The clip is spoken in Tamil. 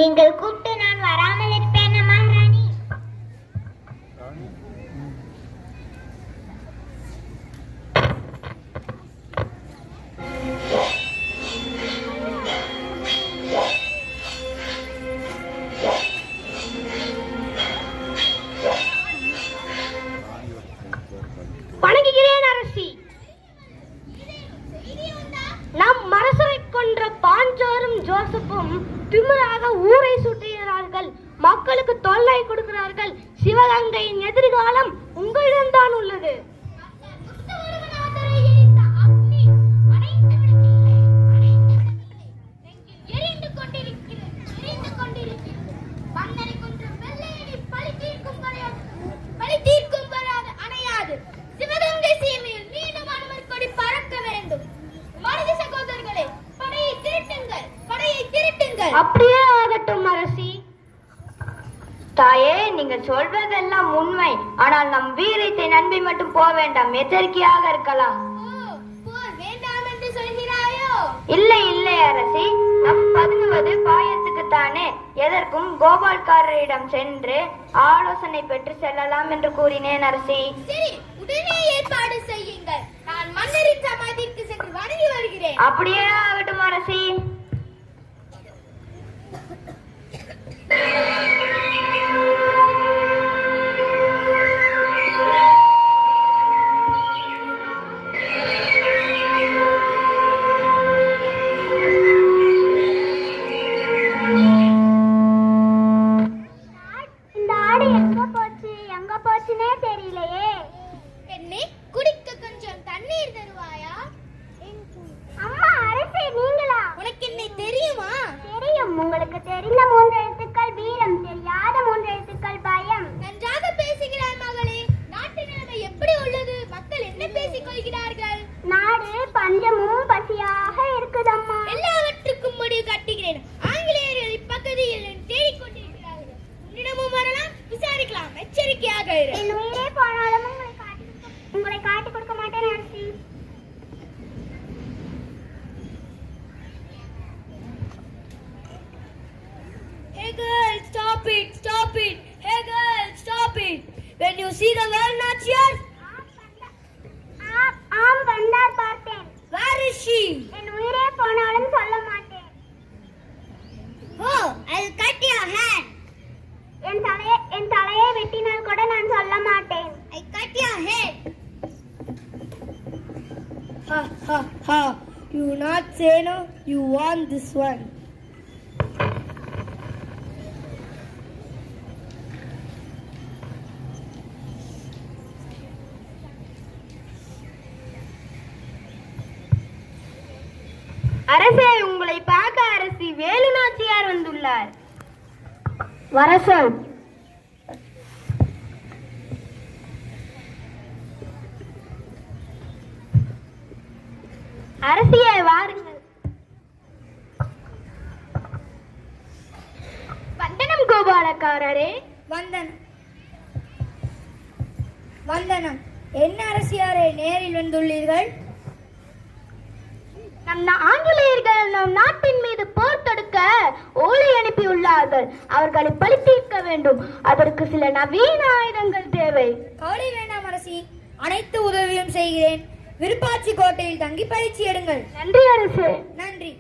நீங்கள் கூப்பிட்டு நான் வராமல் இருப்பேன் மகாராணி. வணங்குகிறேன் அரசி. நம் மரசரை கொன்ற பாஞ்சாரும் ஜோசப்பும் திமிராக ஊரை சுற்றுகிறார்கள். மக்களுக்கு தொல்லை கொடுக்கிறார்கள். சிவகங்கையின் எதிர்காலம் உங்களிடம்தான் உள்ளது. அப்படியே ஆகட்டும் அரசி. தாயே, நீங்கள் சொல்வதெல்லாம் உண்மை. ஆனால் நம் வீரத்தை நம்பி மட்டும் போக வேண்டாம், எச்சரிக்கையாக இருக்கலாம். இல்லை இல்லை அரசி, நம் பதுங்குவது பாயத்துக்கு தானே. எதற்கும் கோபால்காரரிடம் சென்று ஆலோசனை பெற்று செல்லலாம் என்று கூறினேன் அரசி. உடனே ஏற்பாடு செய்யுங்கள். நான் மன்னரின் சமாதிக்கு சென்று வணங்கி வருகிறேன். அப்படியே ஆகட்டும் அரசி. உங்களுக்கு தெரிந்த 3 எழுத்துக்கள் வீரம், தெரியாத 3 எழுத்துக்கள் பயம். நன்றாக பேசுகிறார் மகளே. நாட்டு நிலைமை எப்படி உள்ளது? மக்கள் என்ன பேசிக் கொள்கிறார்கள்? நாடு பஞ்சமும் பசியாக இருக்குதம்மா. எல்லாவற்றுக்கும் முடிவு கட்டுகிறேன். ஆங்கிலேயர்கள் இப்பகுதியில் தேடிக்கொண்டிருக்கிறார்கள். உன்னிடமும் வரலாம், விசாரிக்கலாம். எச்சரிக்கையாக இரு. என் உயிரே போனாலும் உங்களை காட்டிக் கொடுக்க மாட்டேன் அரசி. Hey girl, stop it, stop it. Hey girl, stop it. When you see the girl not here? ஆம் வந்தார் பார்த்தேன். Where is she? என் உயிரே போனாலும் சொல்ல மாட்டேன். Oh, I'll cut your hand. என் தலையை வெட்டினால் கூட நான் சொல்ல மாட்டேன். I cut your head. Ha ha ha. You not say no, you want this one. அரசே, உங்களை பார்க்க அரசி வேலு நாச்சியார் வந்துள்ளார். வரசல். அரசியே வாருங்கள். வந்தனம் கோபாலக்காரரே. வந்தனம். என்ன அரசியாரே நேரில் வந்துள்ளீர்கள்? நம் ஆங்கிலேயர்கள் நம் நாட்டின் மீது போர் தொடுக்க ஓலை அனுப்பியுள்ளார்கள். அவர்களை பழி தீர்க்க வேண்டும். அதற்கு சில நவீன ஆயுதங்கள் தேவை. கவலை வேண்டாம் அரசி, அனைத்து உதவியும் செய்கிறேன். விருப்பாச்சி கோட்டையில் தங்கி பயிற்சி எடுங்கள். நன்றி அரசு. நன்றி.